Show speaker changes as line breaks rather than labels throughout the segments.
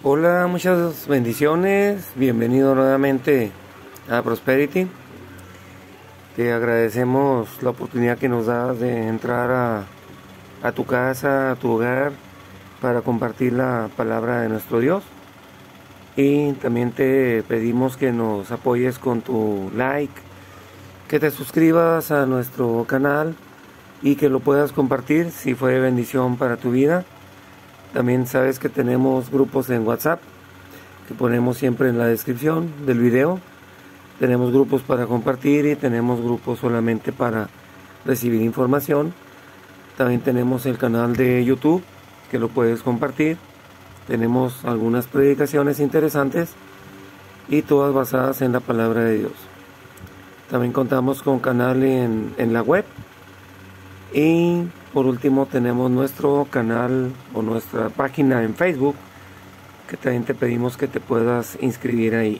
Hola, muchas bendiciones, bienvenido nuevamente a Prosperity. Te agradecemos la oportunidad que nos das de entrar a tu casa, a tu hogar, para compartir la palabra de nuestro Dios. Y también te pedimos que nos apoyes con tu like, que te suscribas a nuestro canal y que lo puedas compartir si fue bendición para tu vida. También sabes que tenemos grupos en WhatsApp que ponemos siempre en la descripción del video. Tenemos grupos para compartir y tenemos grupos solamente para recibir información. También tenemos el canal de YouTube que lo puedes compartir. Tenemos algunas predicaciones interesantes y todas basadas en la palabra de Dios. También contamos con canal en la web. Y por último tenemos nuestro canal o nuestra página en Facebook, que también te pedimos que te puedas inscribir ahí.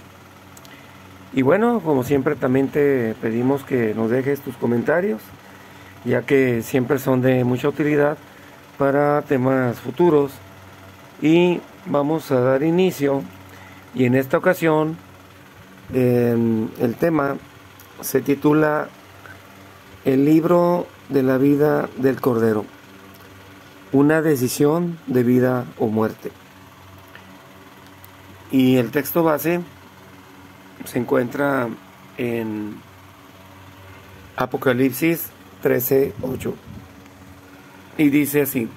Y bueno, como siempre también te pedimos que nos dejes tus comentarios, ya que siempre son de mucha utilidad para temas futuros. Y vamos a dar inicio, y en esta ocasión el tema se titula El libro de la vida del Cordero, una decisión de vida o muerte. Y el texto base se encuentra en Apocalipsis 13:8 y dice así: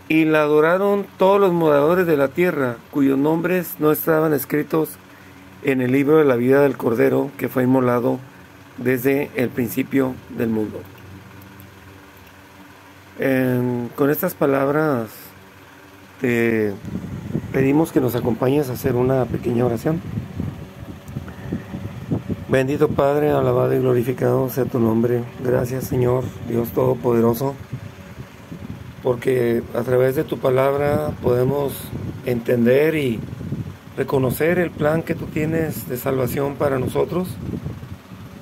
y la adoraron todos los moradores de la tierra, cuyos nombres no estaban escritos en el libro de la vida del Cordero, que fue inmolado desde el principio del mundo. Con estas palabras te pedimos que nos acompañes a hacer una pequeña oración. Bendito Padre, alabado y glorificado sea tu nombre. Gracias, Señor Dios Todopoderoso, porque a través de tu palabra podemos entender y reconocer el plan que tú tienes de salvación para nosotros.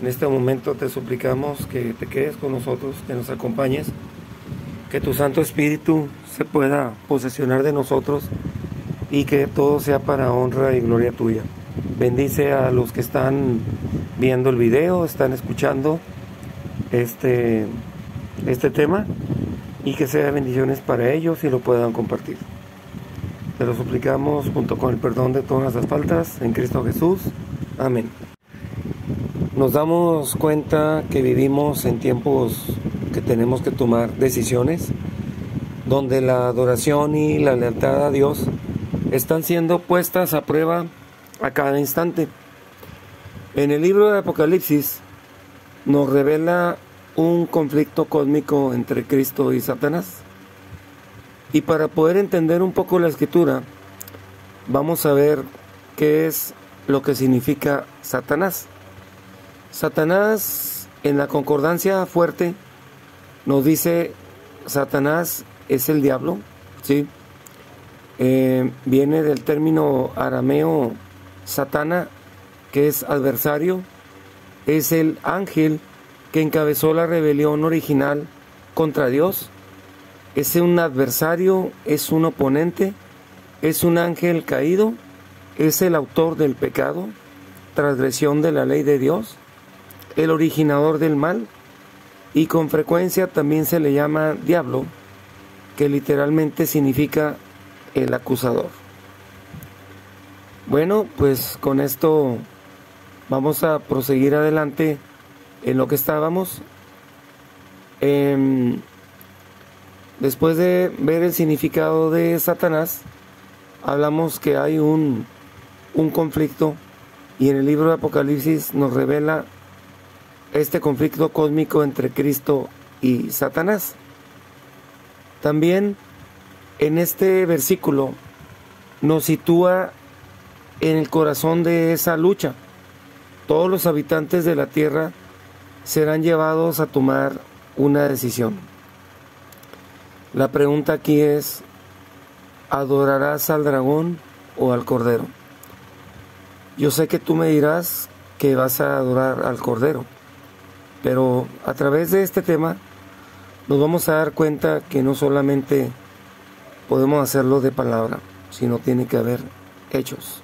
En este momento te suplicamos que te quedes con nosotros, que nos acompañes, que tu Santo Espíritu se pueda posesionar de nosotros y que todo sea para honra y gloria tuya. Bendice a los que están viendo el video, están escuchando este tema, y que sea bendiciones para ellos y lo puedan compartir. Te lo suplicamos junto con el perdón de todas las faltas en Cristo Jesús. Amén. Nos damos cuenta que vivimos en tiempos que tenemos que tomar decisiones, donde la adoración y la lealtad a Dios están siendo puestas a prueba a cada instante. En el libro de Apocalipsis nos revela un conflicto cósmico entre Cristo y Satanás. Y para poder entender un poco la escritura, vamos a ver qué es lo que significa Satanás. Satanás, en la concordancia fuerte, nos dice Satanás es el diablo, ¿sí? Viene del término arameo satana, que es adversario. Es el ángel que encabezó la rebelión original contra Dios. Es un adversario, es un oponente, es un ángel caído, es el autor del pecado, transgresión de la ley de Dios, el originador del mal, y con frecuencia también se le llama diablo, que literalmente significa el acusador. Bueno, pues con esto vamos a proseguir adelante en lo que estábamos. Después de ver el significado de Satanás, hablamos que hay un conflicto, y en el libro de Apocalipsis nos revela este conflicto cósmico entre Cristo y Satanás. También en este versículo nos sitúa en el corazón de esa lucha. Todos los habitantes de la tierra serán llevados a tomar una decisión. La pregunta aquí es: ¿adorarás al dragón o al cordero? Yo sé que tú me dirás que vas a adorar al cordero, pero a través de este tema nos vamos a dar cuenta que no solamente podemos hacerlo de palabra, sino tiene que haber hechos.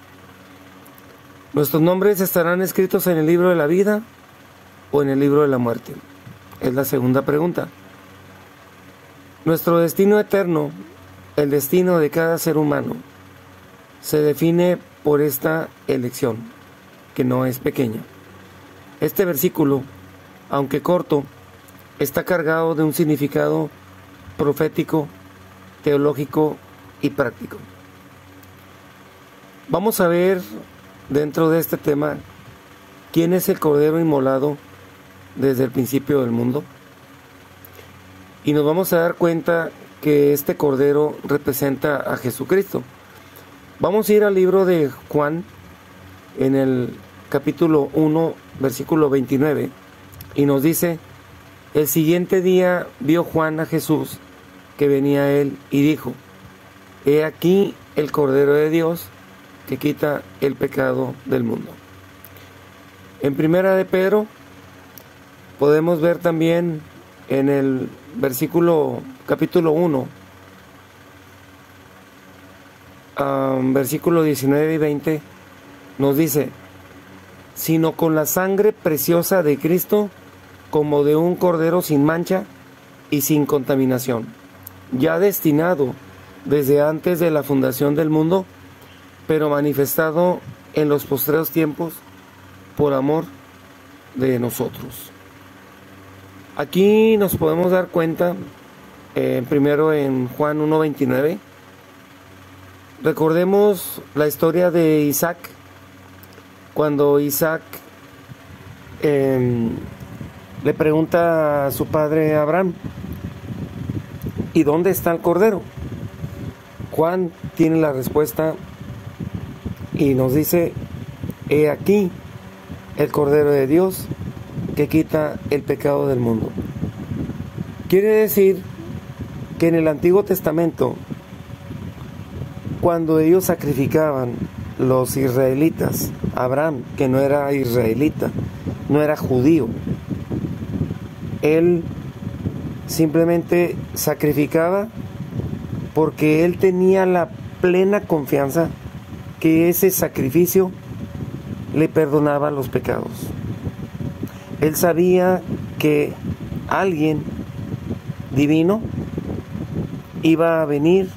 ¿Nuestros nombres estarán escritos en el libro de la vida o en el libro de la muerte? Es la segunda pregunta. Nuestro destino eterno, el destino de cada ser humano, se define por esta elección, que no es pequeña. Este versículo, aunque corto, está cargado de un significado profético, teológico y práctico. Vamos a ver dentro de este tema quién es el Cordero inmolado desde el principio del mundo. Y nos vamos a dar cuenta que este Cordero representa a Jesucristo. Vamos a ir al libro de Juan, en el capítulo 1, versículo 29, y nos dice: el siguiente día vio Juan a Jesús que venía a él y dijo: he aquí el Cordero de Dios que quita el pecado del mundo. En Primera de Pedro podemos ver también en el capítulo 1, versículo 19 y 20, nos dice: sino con la sangre preciosa de Cristo, como de un cordero sin mancha y sin contaminación, ya destinado desde antes de la fundación del mundo, pero manifestado en los postreros tiempos por amor de nosotros. Aquí nos podemos dar cuenta, primero en Juan 1:29, recordemos la historia de Isaac, cuando Isaac le pregunta a su padre Abraham: ¿y dónde está el Cordero? Juan tiene la respuesta y nos dice: he aquí el Cordero de Dios que quita el pecado del mundo. Quiere decir que en el Antiguo Testamento, cuando ellos sacrificaban, los israelitas, Abraham, que no era israelita, no era judío, él simplemente sacrificaba porque él tenía la plena confianza que ese sacrificio le perdonaba los pecados. Él sabía que alguien divino iba a venir,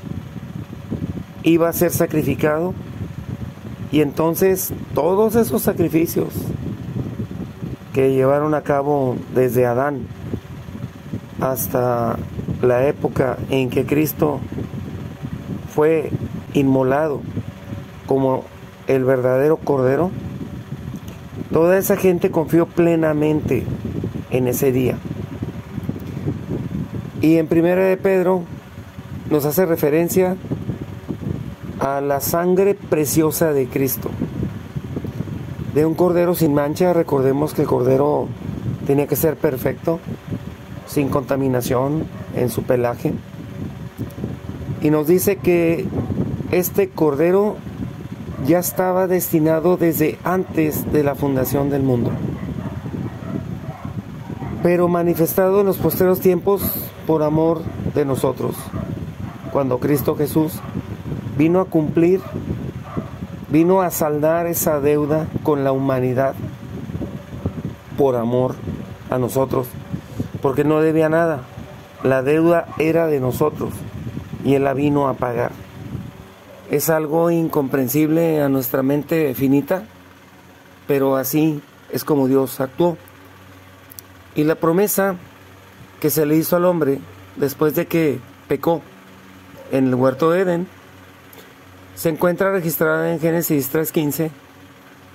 iba a ser sacrificado, y entonces todos esos sacrificios que llevaron a cabo desde Adán hasta la época en que Cristo fue inmolado como el verdadero Cordero, toda esa gente confió plenamente en ese día. Y en Primera de Pedro nos hace referencia a la sangre preciosa de Cristo, de un cordero sin mancha. Recordemos que el cordero tenía que ser perfecto, sin contaminación en su pelaje, y nos dice que este cordero ya estaba destinado desde antes de la fundación del mundo, pero manifestado en los postreros tiempos por amor de nosotros, cuando Cristo Jesús vino a cumplir, vino a saldar esa deuda con la humanidad por amor a nosotros, porque no debía nada, la deuda era de nosotros y Él la vino a pagar. Es algo incomprensible a nuestra mente finita, pero así es como Dios actuó. Y la promesa que se le hizo al hombre después de que pecó en el huerto de Edén se encuentra registrada en Génesis 3:15,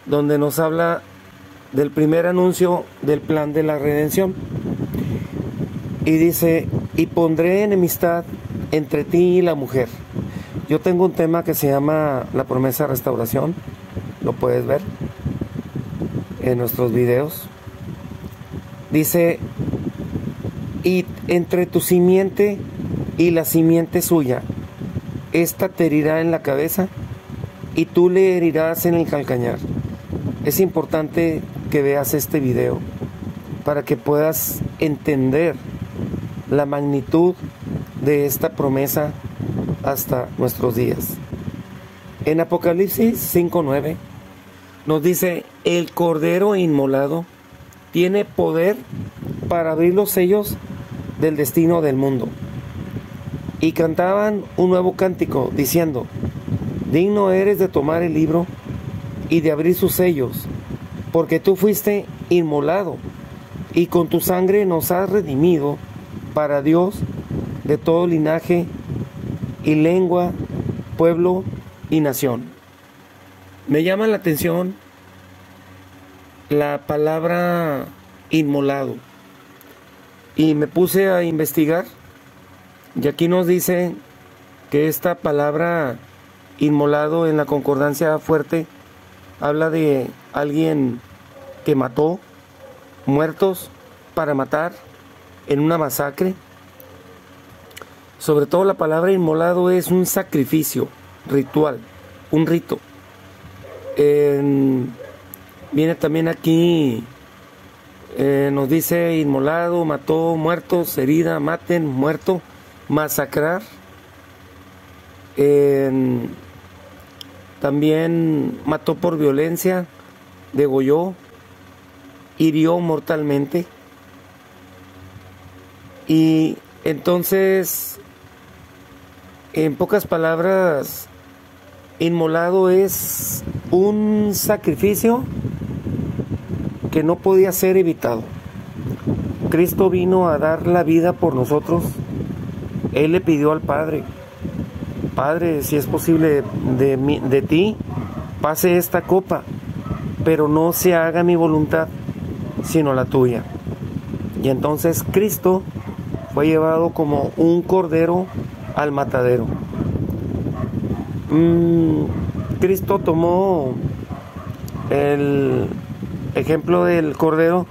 donde nos habla del primer anuncio del plan de la redención. Y dice: y pondré enemistad entre ti y la mujer. Yo tengo un tema que se llama la promesa de restauración, lo puedes ver en nuestros videos. Dice: y entre tu simiente y la simiente suya, esta te herirá en la cabeza y tú le herirás en el calcañar. Es importante que veas este video para que puedas entender la magnitud de esta promesa hasta nuestros días. En Apocalipsis 5:9 nos dice: el Cordero inmolado tiene poder para abrir los sellos del destino del mundo. Y cantaban un nuevo cántico diciendo: digno eres de tomar el libro y de abrir sus sellos, porque tú fuiste inmolado y con tu sangre nos has redimido para Dios de todo linaje y lengua, pueblo y nación. Me llama la atención la palabra inmolado y me puse a investigar, y aquí nos dice que esta palabra inmolado en la concordancia fuerte habla de alguien que mató, muertos para matar en una masacre. Sobre todo la palabra inmolado es un sacrificio ritual, un rito. Viene también aquí, nos dice inmolado, mató, muertos, herida, maten, muerto, masacrar. También mató por violencia, degolló, hirió mortalmente. Y entonces, en pocas palabras, inmolado es un sacrificio que no podía ser evitado. Cristo vino a dar la vida por nosotros. Él le pidió al Padre: Padre, si es posible de ti, pase esta copa, pero no se haga mi voluntad, sino la tuya. Y entonces Cristo fue llevado como un cordero al matadero. Cristo tomó el ejemplo del cordero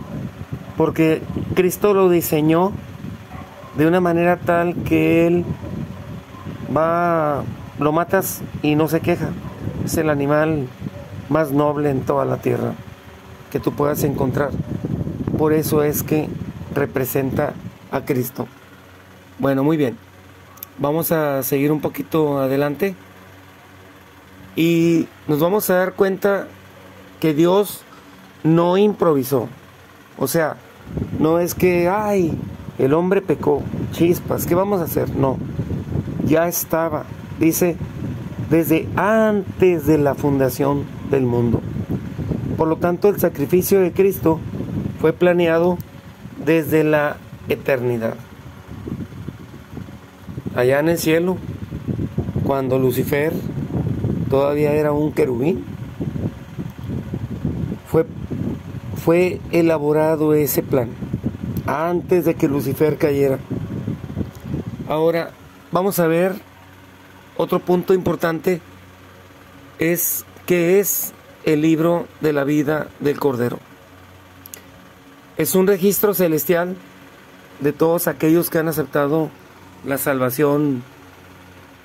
porque Cristo lo diseñó de una manera tal que Él lo matas y no se queja. Es el animal más noble en toda la tierra que tú puedas encontrar. Por eso es que representa a Cristo. Bueno, muy bien. Vamos a seguir un poquito adelante y nos vamos a dar cuenta que Dios no improvisó. O sea, no es que, el hombre pecó, chispas, ¿qué vamos a hacer? No, ya estaba, dice, desde antes de la fundación del mundo. Por lo tanto, el sacrificio de Cristo fue planeado desde la eternidad. Allá en el cielo, cuando Lucifer todavía era un querubín, fue elaborado ese plan antes de que Lucifer cayera. Ahora vamos a ver otro punto importante, es que es el libro de la vida del Cordero. Es un registro celestial de todos aquellos que han aceptado la salvación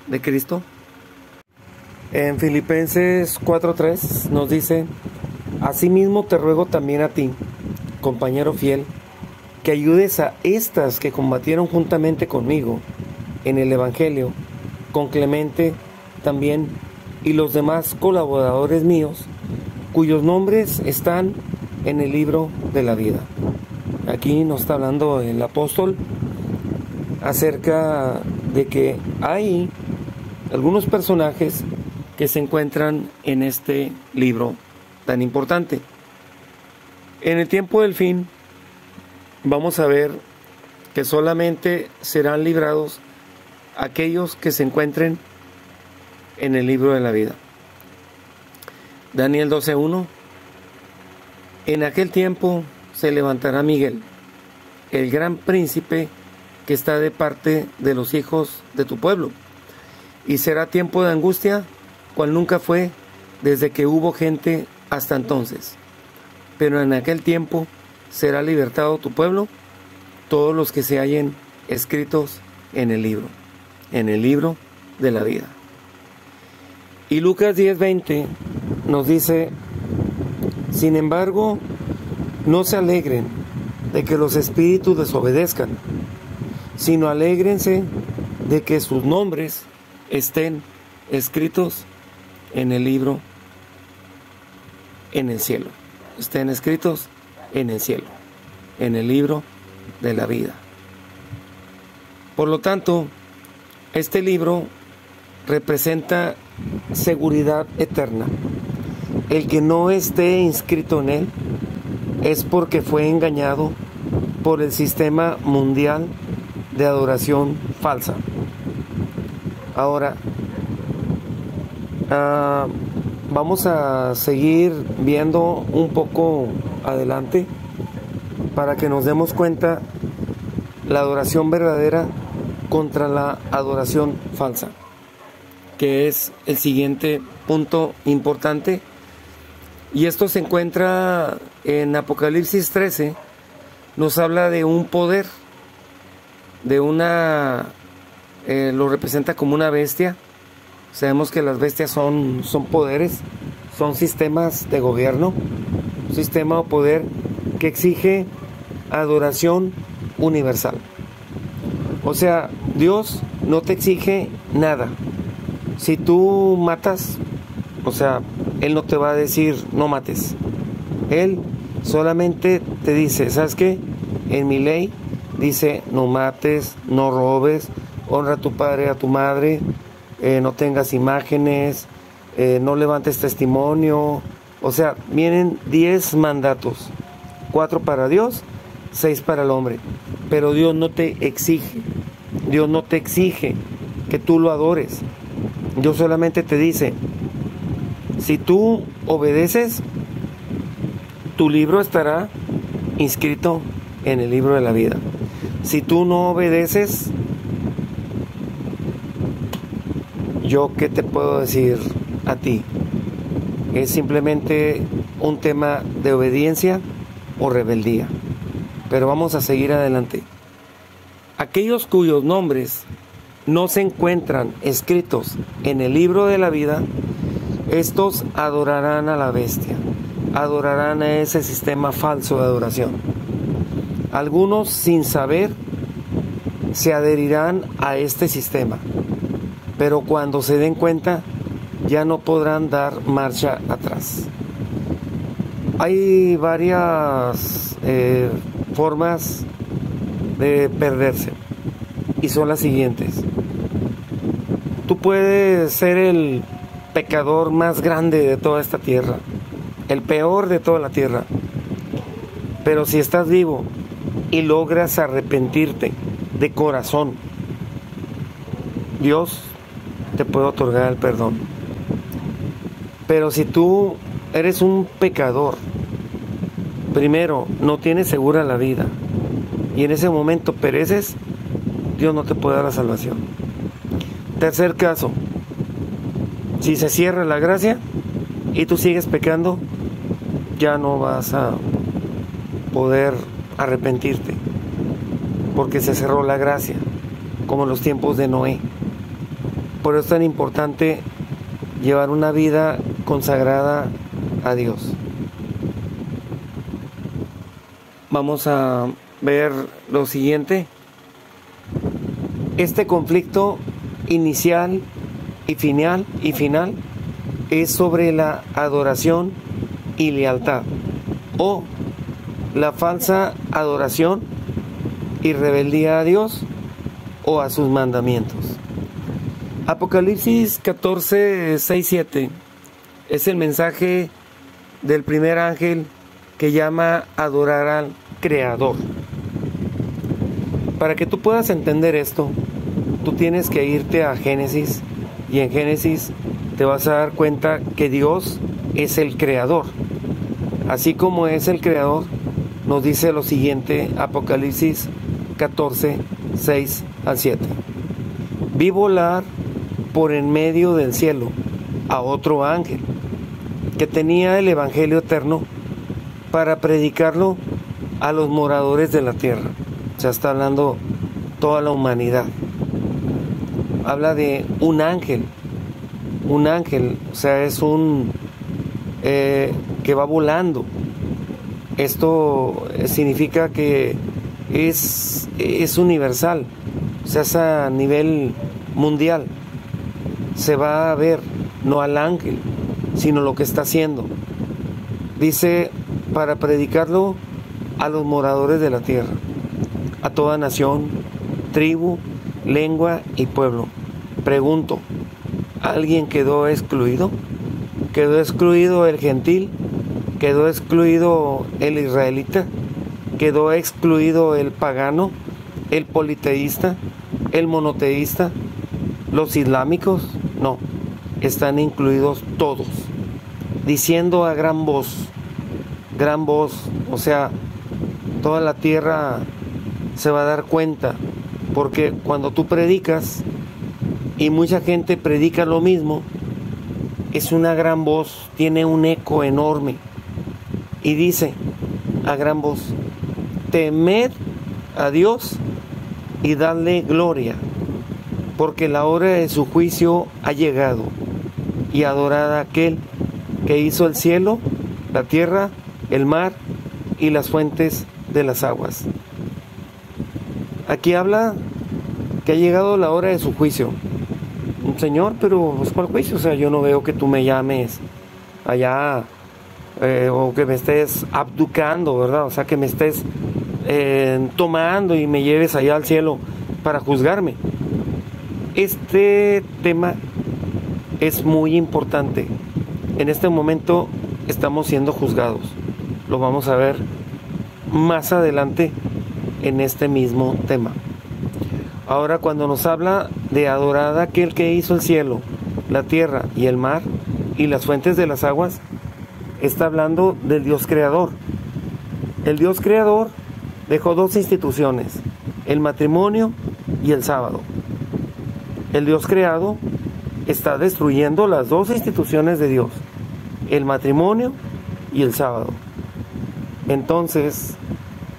de Cristo. En Filipenses 4:3 nos dice: asimismo te ruego también a ti, compañero fiel, que ayudes a estas que combatieron juntamente conmigo en el Evangelio, con Clemente también y los demás colaboradores míos, cuyos nombres están en el libro de la vida. Aquí nos está hablando el apóstol acerca de que hay algunos personajes que se encuentran en este libro tan importante. En el tiempo del fin vamos a ver que solamente serán librados aquellos que se encuentren en el libro de la vida. Daniel 12:1: en aquel tiempo se levantará Miguel, el gran príncipe que está de parte de los hijos de tu pueblo, y será tiempo de angustia, cual nunca fue desde que hubo gente hasta entonces. Pero en aquel tiempo será libertado tu pueblo, todos los que se hallen escritos en el libro de la vida. Y Lucas 10:20 nos dice: sin embargo, no se alegren de que los espíritus desobedezcan, sino alégrense de que sus nombres estén escritos en el libro en el cielo. Estén escritos en el cielo, en el libro de la vida. Por lo tanto, este libro representa seguridad eterna. El que no esté inscrito en él es porque fue engañado por el sistema mundial de adoración falsa. Ahora, vamos a seguir viendo un poco adelante para que nos demos cuenta la adoración verdadera contra la adoración falsa, que es el siguiente punto importante. Y esto se encuentra en Apocalipsis 13, nos habla de un poder, de lo representa como una bestia. Sabemos que las bestias son poderes, son sistemas de gobierno, un sistema o poder que exige adoración universal. O sea, Dios no te exige nada. Si tú matas, o sea, Él no te va a decir no mates. Él solamente te dice, ¿sabes qué? En mi ley dice no mates, no robes, honra a tu padre y a tu madre, no tengas imágenes, no levantes testimonio. O sea, vienen 10 mandatos, 4 para Dios, 6 para el hombre. Pero Dios no te exige, Dios no te exige que tú lo adores. Dios solamente te dice, si tú obedeces, tu libro estará inscrito en el libro de la vida. Si tú no obedeces, ¿yo qué te puedo decir a ti? Es simplemente un tema de obediencia o rebeldía. Pero vamos a seguir adelante. Aquellos cuyos nombres no se encuentran escritos en el libro de la vida, estos adorarán a la bestia, adorarán a ese sistema falso de adoración. Algunos, sin saber, se adherirán a este sistema, pero cuando se den cuenta, ya no podrán dar marcha atrás. Hay varias formas de perderse, y son las siguientes. Tú puedes ser el pecador más grande de toda esta tierra, el peor de toda la tierra, pero si estás vivo y logras arrepentirte de corazón, Dios te puede otorgar el perdón. Pero si tú eres un pecador, primero no tienes segura la vida y en ese momento pereces, Dios no te puede dar la salvación. Tercer caso, si se cierra la gracia y tú sigues pecando, ya no vas a poder arrepentirte, porque se cerró la gracia, como en los tiempos de Noé. Por eso es tan importante llevar una vida consagrada a Dios. Vamos a ver lo siguiente. Este conflicto inicial y final es sobre la adoración y lealtad, o la falsa adoración y rebeldía a Dios o a sus mandamientos. Apocalipsis 14, 6, 7 es el mensaje del primer ángel que llama a adorar al Creador. Para que tú puedas entender esto, tú tienes que irte a Génesis, y en Génesis te vas a dar cuenta que Dios es el Creador. Así como es el Creador, nos dice lo siguiente, Apocalipsis 14, 6 al 7. Vi volar por en medio del cielo a otro ángel que tenía el Evangelio eterno para predicarlo a los moradores de la tierra. O sea, está hablando toda la humanidad. Habla de un ángel, o sea, es un que va volando. Esto significa que es universal, o sea, es a nivel mundial. Se va a ver no al ángel, sino lo que está haciendo. Dice, para predicarlo a los moradores de la tierra, a toda nación, tribu, lengua y pueblo. Pregunto, ¿alguien quedó excluido? ¿Quedó excluido el gentil? ¿Quedó excluido el israelita? ¿Quedó excluido el pagano, el politeísta, el monoteísta, los islámicos? No, están incluidos todos, diciendo a gran voz, o sea, toda la tierra se va a dar cuenta, porque cuando tú predicas y mucha gente predica lo mismo, es una gran voz, tiene un eco enorme y dice a gran voz, temed a Dios y dadle gloria, porque la hora de su juicio ha llegado, y adorad a aquel que hizo el cielo, la tierra, el mar y las fuentes de las aguas. Aquí habla que ha llegado la hora de su juicio. Señor, pero ¿cuál juicio? O sea, yo no veo que tú me llames allá o que me estés abducando, ¿verdad? O sea, que me estés tomando y me lleves allá al cielo para juzgarme. Este tema es muy importante. En este momento estamos siendo juzgados. Lo vamos a ver más adelante en este mismo tema. Ahora, cuando nos habla de adorar a aquel que hizo el cielo, la tierra y el mar y las fuentes de las aguas, está hablando del Dios creador. El Dios creador dejó dos instituciones, el matrimonio y el sábado. El Dios creado está destruyendo las dos instituciones de Dios, el matrimonio y el sábado. Entonces,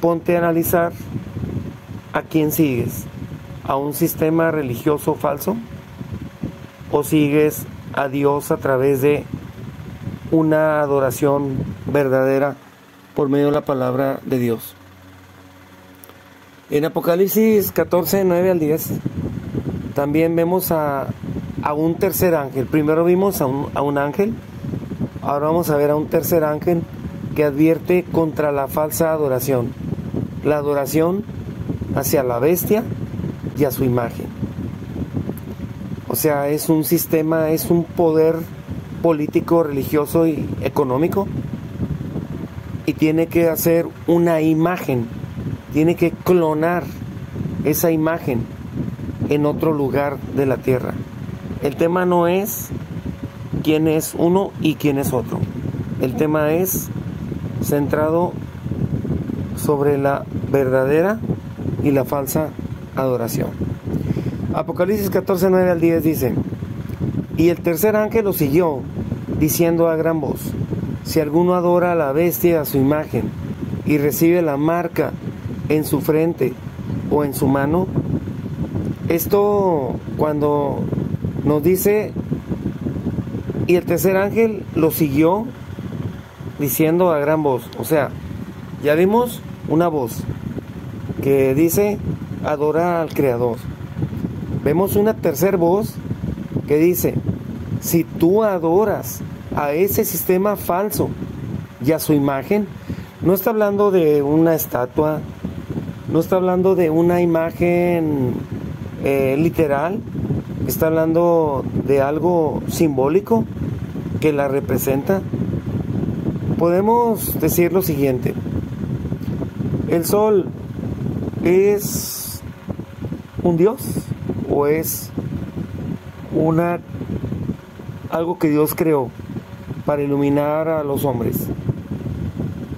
ponte a analizar a quién sigues. ¿A un sistema religioso falso? ¿O sigues a Dios a través de una adoración verdadera por medio de la palabra de Dios? En Apocalipsis 14, 9 al 10, también vemos a un tercer ángel. Primero vimos a un ángel, ahora vamos a ver a un tercer ángel que advierte contra la falsa adoración. La adoración hacia la bestia y a su imagen. O sea, es un sistema, es un poder político, religioso y económico, y tiene que hacer una imagen, tiene que clonar esa imagen en otro lugar de la tierra. El tema no es quién es uno y quién es otro. El tema es centrado sobre la verdadera y la falsa adoración. Apocalipsis 14, 9 al 10 dice: y el tercer ángel lo siguió, diciendo a gran voz: si alguno adora a la bestia, a su imagen, y recibe la marca en su frente o en su mano. Esto cuando nos dice, y el tercer ángel lo siguió, diciendo a gran voz, o sea, ya vimos una voz que dice adora al Creador. Vemos una tercera voz que dice, si tú adoras a ese sistema falso y a su imagen, no está hablando de una estatua, no está hablando de una imagen literal, está hablando de algo simbólico que la representa. Podemos decir lo siguiente: ¿el sol es un dios o es algo que Dios creó para iluminar a los hombres?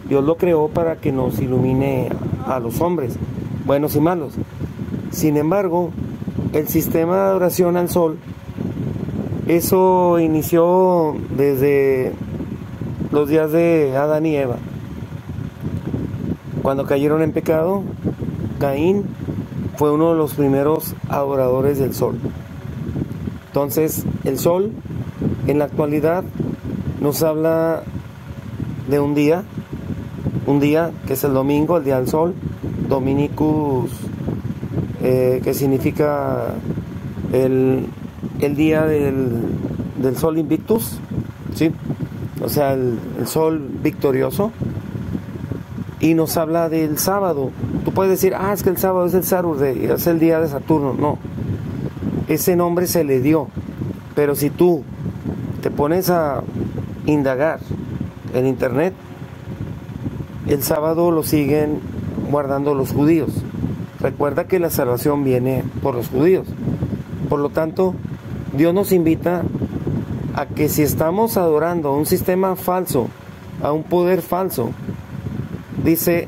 Dios lo creó para que nos ilumine a los hombres, buenos y malos. Sin embargo, el sistema de adoración al sol, eso inició desde los días de Adán y Eva. Cuando cayeron en pecado, Caín fue uno de los primeros adoradores del sol. Entonces, el sol en la actualidad nos habla de un día que es el domingo, el día del sol, Dominicus, que significa el día del sol invictus, ¿sí? O sea, el sol victorioso. Y nos habla del sábado. Tú puedes decir, es que el sábado es el Saturday, es el día de Saturno. No, ese nombre se le dio. Pero si tú te pones a indagar en internet, el sábado lo siguen guardando los judíos. Recuerda que la salvación viene por los judíos. Por lo tanto, Dios nos invita a que si estamos adorando a un sistema falso, a un poder falso, dice,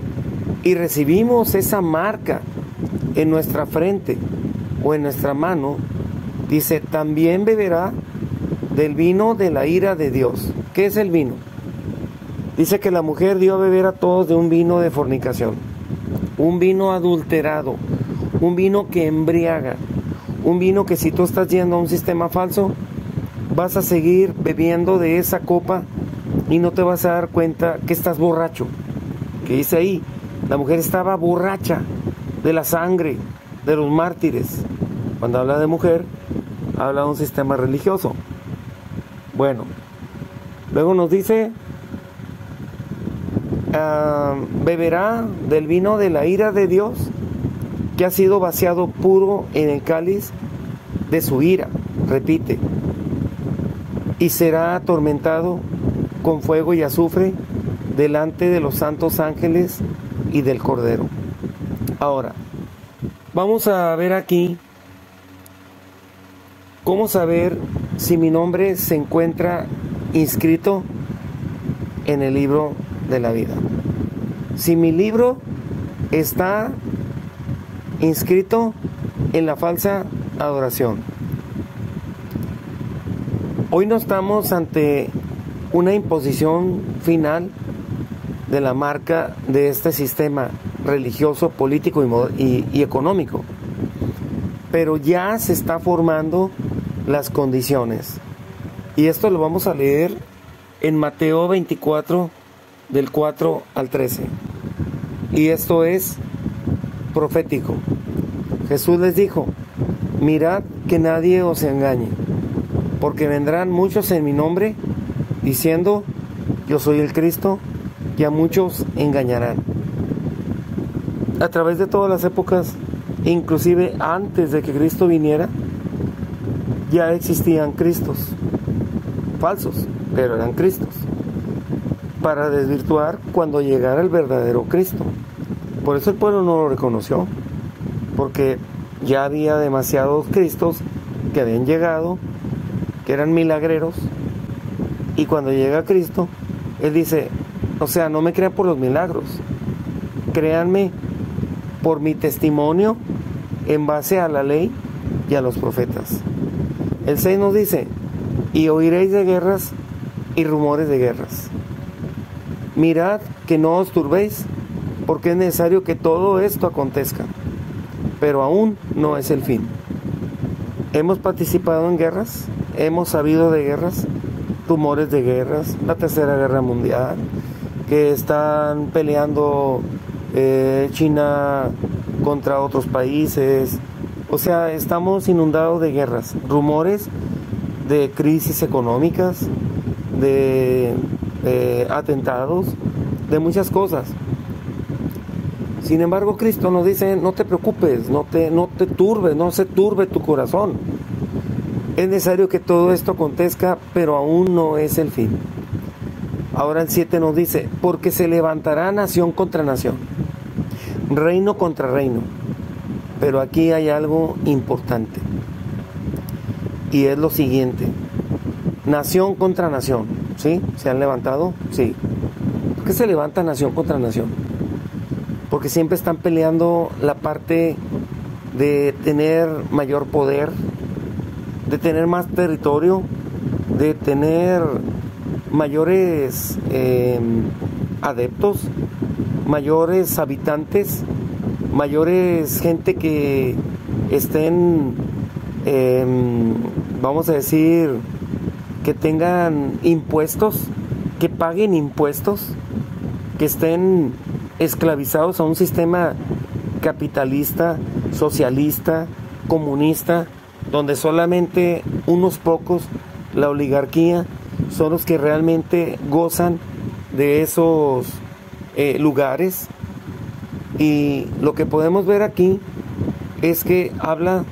y recibimos esa marca en nuestra frente o en nuestra mano, dice, también beberá del vino de la ira de Dios. ¿Qué es el vino? Dice que la mujer dio a beber a todos de un vino de fornicación, un vino adulterado, un vino que embriaga, un vino que si tú estás yendo a un sistema falso, vas a seguir bebiendo de esa copa y no te vas a dar cuenta que estás borracho. Que dice ahí, la mujer estaba borracha de la sangre de los mártires. Cuando habla de mujer, habla de un sistema religioso. Bueno, luego nos dice, beberá del vino de la ira de Dios, que ha sido vaciado puro en el cáliz de su ira. Repite, y será atormentado con fuego y azufre delante de los santos ángeles y del Cordero. Ahora, vamos a ver aquí cómo saber si mi nombre se encuentra inscrito en el libro de la vida. Si mi libro está inscrito en la falsa adoración. Hoy no estamos ante una imposición final de la marca de este sistema religioso, político y económico, pero ya se está formando las condiciones, y esto lo vamos a leer en Mateo 24 del 4 al 13, y esto es profético. Jesús les dijo, mirad que nadie os engañe, porque vendrán muchos en mi nombre diciendo, yo soy el Cristo, y a muchos engañarán. A través de todas las épocas, inclusive antes de que Cristo viniera, ya existían Cristos falsos, pero eran Cristos, para desvirtuar cuando llegara el verdadero Cristo. Por eso el pueblo no lo reconoció, porque ya había demasiados Cristos que habían llegado, que eran milagreros, y cuando llega Cristo, Él dice, o sea, no me crean por los milagros, créanme por mi testimonio en base a la ley y a los profetas. El 6 nos dice, y oiréis de guerras y rumores de guerras. Mirad que no os turbéis, porque es necesario que todo esto acontezca, pero aún no es el fin. Hemos participado en guerras, hemos sabido de guerras, rumores de guerras, la Tercera Guerra Mundial, que están peleando China contra otros países. O sea, estamos inundados de guerras, rumores de crisis económicas, de atentados, de muchas cosas. Sin embargo, Cristo nos dice, no te preocupes, no te turbes, no se turbe tu corazón. Es necesario que todo esto acontezca, pero aún no es el fin. Ahora el 7 nos dice, porque se levantará nación contra nación, reino contra reino. Pero aquí hay algo importante, y es lo siguiente, nación contra nación, ¿sí? ¿Se han levantado? Sí. ¿Por qué se levanta nación contra nación? Porque siempre están peleando la parte de tener mayor poder, de tener más territorio, de tener mayores adeptos, mayores habitantes, mayores gente que estén, vamos a decir, que tengan impuestos, que paguen impuestos, que estén esclavizados a un sistema capitalista, socialista, comunista, donde solamente unos pocos la oligarquía, son los que realmente gozan de esos lugares. Y lo que podemos ver aquí es que habla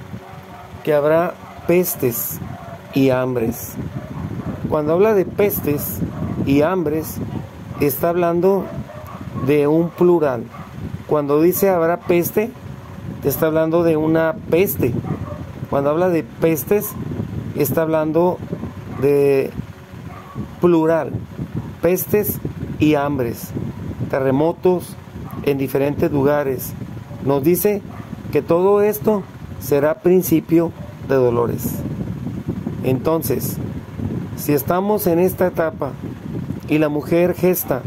que habrá pestes y hambres. Cuando habla de pestes y hambres, está hablando de un plural. Cuando dice habrá peste, te está hablando de una peste. Cuando habla de pestes, está hablando de plural, pestes y hambres, terremotos en diferentes lugares. Nos dice que todo esto será principio de dolores. Entonces, si estamos en esta etapa y la mujer gesta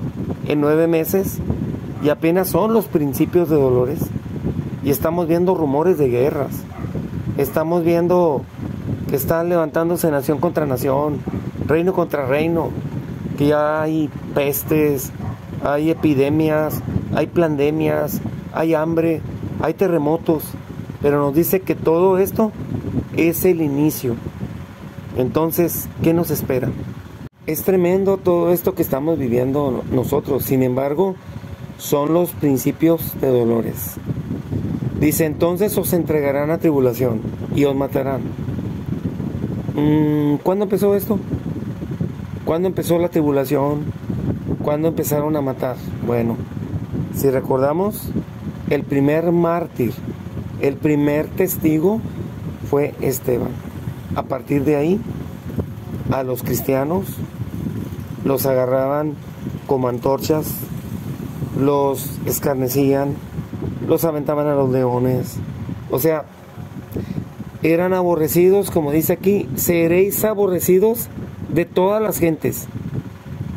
en 9 meses y apenas son los principios de dolores, y estamos viendo rumores de guerras, estamos viendo que están levantándose nación contra nación, reino contra reino, que ya hay pestes, hay epidemias, hay pandemias, hay hambre, hay terremotos, pero nos dice que todo esto es el inicio. Entonces, ¿qué nos espera? Es tremendo todo esto que estamos viviendo nosotros. Sin embargo, son los principios de dolores. Dice, entonces os entregarán a tribulación y os matarán. ¿Cuándo empezó esto? ¿Cuándo empezó la tribulación? ¿Cuándo empezaron a matar? Bueno, si recordamos, el primer mártir, el primer testigo fue Esteban. A partir de ahí, a los cristianos los agarraban como antorchas, los escarnecían, los aventaban a los leones. O sea, eran aborrecidos, como dice aquí, seréis aborrecidos de todas las gentes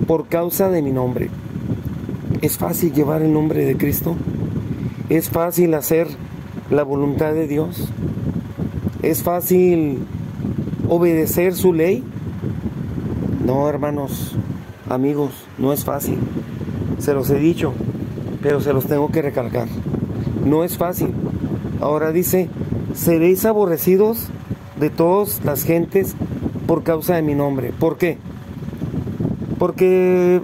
por causa de mi nombre. ¿Es fácil llevar el nombre de Cristo? ¿Es fácil hacer la voluntad de Dios? ¿Es fácil obedecer su ley? No, hermanos, amigos, no es fácil. Se los he dicho, pero se los tengo que recalcar. No es fácil. Ahora dice, seréis aborrecidos de todas las gentes por causa de mi nombre. ¿Por qué? Porque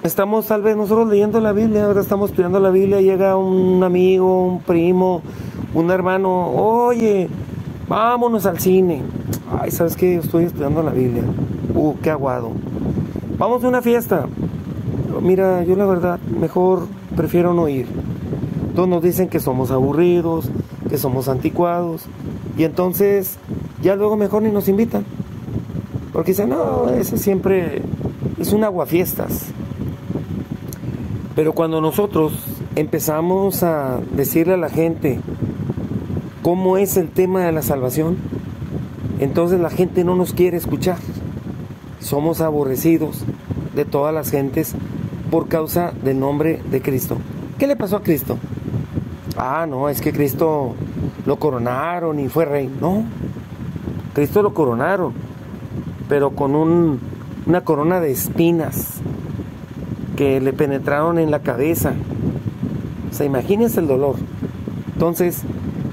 estamos tal vez nosotros leyendo la Biblia, ahora estamos estudiando la Biblia, llega un amigo, un primo, un hermano, oye, vámonos al cine. Ay, ¿sabes qué? Estoy estudiando la Biblia. Qué aguado. Vamos a una fiesta. Mira, yo la verdad, mejor prefiero no ir. Todos nos dicen que somos aburridos, que somos anticuados, y entonces ya luego mejor ni nos invitan. Porque dicen, no, ese siempre es un aguafiestas. Pero cuando nosotros empezamos a decirle a la gente cómo es el tema de la salvación, entonces la gente no nos quiere escuchar. Somos aborrecidos de todas las gentes por causa del nombre de Cristo. ¿Qué le pasó a Cristo? No, es que Cristo lo coronaron y fue rey. No, Cristo lo coronaron, pero con una corona de espinas que le penetraron en la cabeza. O sea, imagínense el dolor. Entonces,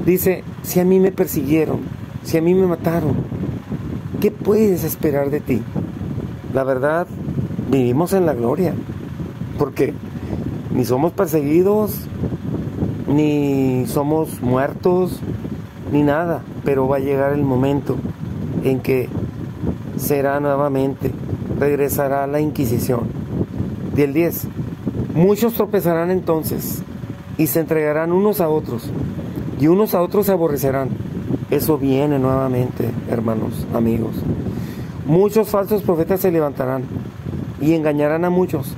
dice, si a mí me persiguieron, si a mí me mataron, ¿qué puedes esperar de ti? La verdad, vivimos en la gloria, porque ni somos perseguidos, ni somos muertos, ni nada, pero va a llegar el momento en que será nuevamente, regresará la Inquisición. Y el 10, muchos tropezarán entonces, y se entregarán unos a otros, y unos a otros se aborrecerán. Eso viene nuevamente, hermanos, amigos. Muchos falsos profetas se levantarán y engañarán a muchos.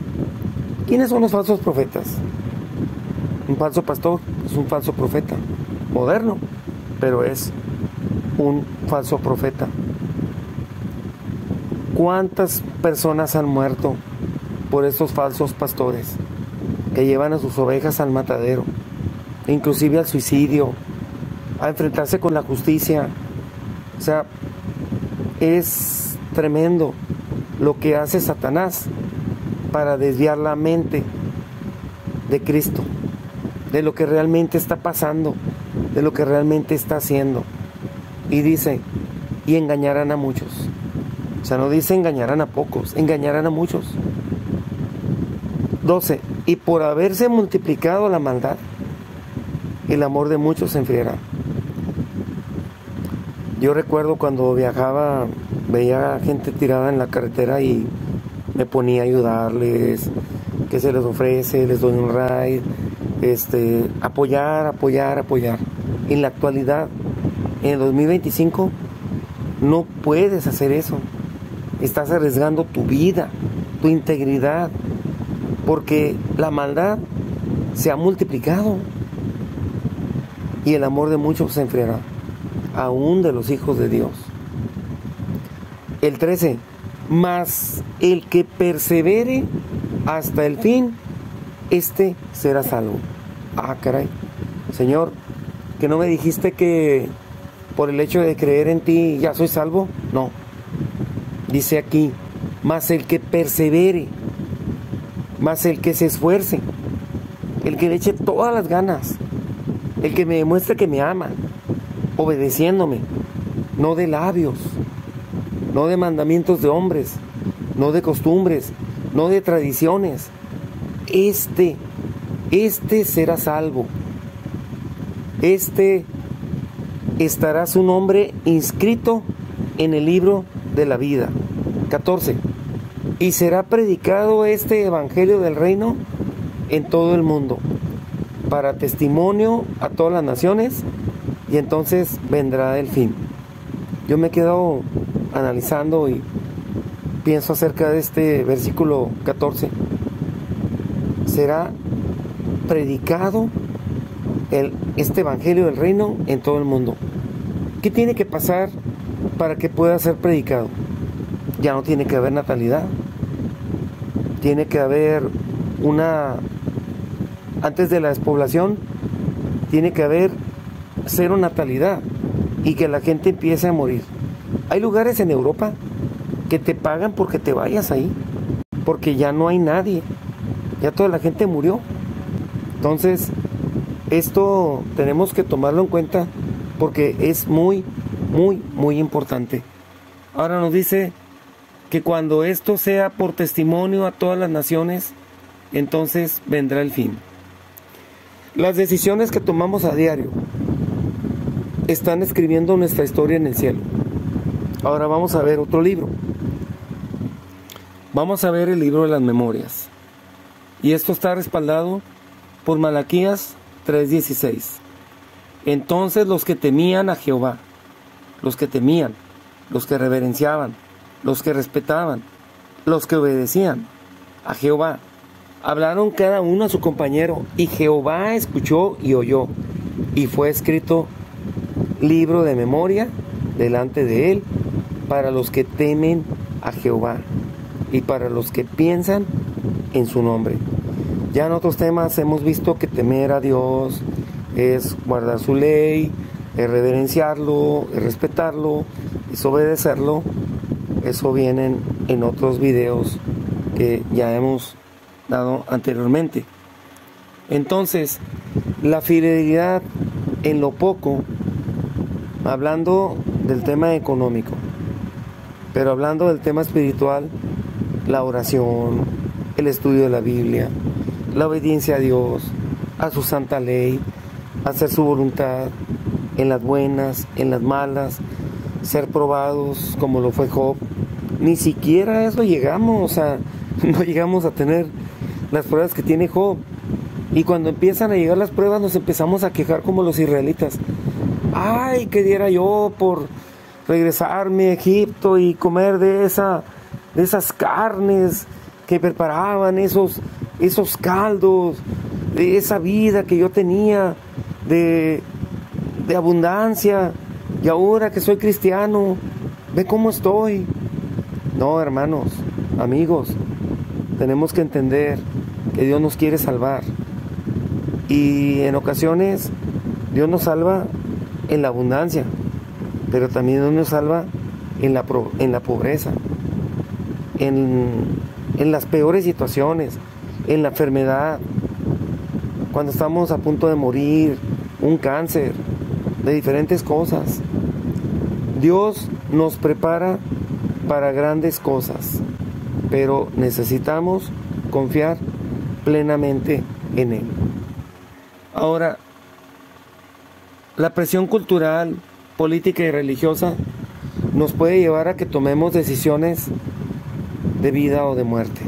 ¿Quiénes son los falsos profetas? Un falso pastor es un falso profeta, moderno, pero es un falso profeta. ¿Cuántas personas han muerto por estos falsos pastores que llevan a sus ovejas al matadero, inclusive al suicidio, a enfrentarse con la justicia? O sea, es tremendo lo que hace Satanás para desviar la mente de Cristo, de lo que realmente está pasando, de lo que realmente está haciendo. Y dice, y engañarán a muchos. O sea, no dice engañarán a pocos, engañarán a muchos. 12. Y por haberse multiplicado la maldad, el amor de muchos se enfriará. Yo recuerdo cuando viajaba, veía gente tirada en la carretera y me ponía a ayudarles, que se les ofrece, les doy un ride, apoyar. En la actualidad, en el 2025, no puedes hacer eso. Estás arriesgando tu vida, tu integridad, porque la maldad se ha multiplicado y el amor de muchos se enfriará, aún de los hijos de Dios. El 13. Mas el que persevere hasta el fin, este será salvo. Ah, caray. Señor, ¿que no me dijiste que por el hecho de creer en ti ya soy salvo? No. Dice aquí, mas el que persevere, mas el que se esfuerce, el que le eche todas las ganas, el que me demuestre que me ama, obedeciéndome, no de labios, no de mandamientos de hombres, no de costumbres, no de tradiciones. Este será salvo. Estará su nombre inscrito en el libro de la vida. 14. Y será predicado este evangelio del reino en todo el mundo, para testimonio a todas las naciones, y entonces vendrá el fin. Yo me he quedado analizando y pienso acerca de este versículo 14. Será predicado este evangelio del reino en todo el mundo. ¿Qué tiene que pasar para que pueda ser predicado? Ya no tiene que haber natalidad. Tiene que haber antes de la despoblación, tiene que haber cero natalidad y que la gente empiece a morir. Hay lugares en Europa que te pagan porque te vayas ahí, porque ya no hay nadie, ya toda la gente murió. Entonces, esto tenemos que tomarlo en cuenta porque es muy, muy, muy importante. Ahora nos dice que cuando esto sea por testimonio a todas las naciones, entonces vendrá el fin. Las decisiones que tomamos a diario están escribiendo nuestra historia en el cielo. Ahora vamos a ver otro libro. Vamos a ver el libro de las memorias. Y esto está respaldado por Malaquías 3:16. Entonces los que temían a Jehová, los que temían, los que reverenciaban, los que respetaban, los que obedecían a Jehová, hablaron cada uno a su compañero, y Jehová escuchó y oyó, y fue escrito libro de memoria delante de él para los que temen a Jehová y para los que piensan en su nombre. Ya en otros temas hemos visto que temer a Dios es guardar su ley, es reverenciarlo, es respetarlo, es obedecerlo. Eso viene en otros videos que ya hemos dado anteriormente. Entonces, la fidelidad en lo poco, hablando del tema económico, pero hablando del tema espiritual, la oración, el estudio de la Biblia, la obediencia a Dios, a su santa ley, hacer su voluntad en las buenas, en las malas, ser probados como lo fue Job. Ni siquiera a eso llegamos, no llegamos a tener las pruebas que tiene Job. Y cuando empiezan a llegar las pruebas nos empezamos a quejar como los israelitas. Ay, que diera yo por regresarme a Egipto y comer de esas carnes que preparaban, esos caldos, de esa vida que yo tenía de abundancia, y ahora que soy cristiano, ve cómo estoy. No, hermanos, amigos, tenemos que entender que Dios nos quiere salvar, y en ocasiones Dios nos salva en la abundancia, pero también Dios nos salva en la pobreza, en las peores situaciones, en la enfermedad, cuando estamos a punto de morir, un cáncer, de diferentes cosas. Dios nos prepara para grandes cosas, pero necesitamos confiar plenamente en Él. Ahora, la presión cultural, política y religiosa nos puede llevar a que tomemos decisiones de vida o de muerte.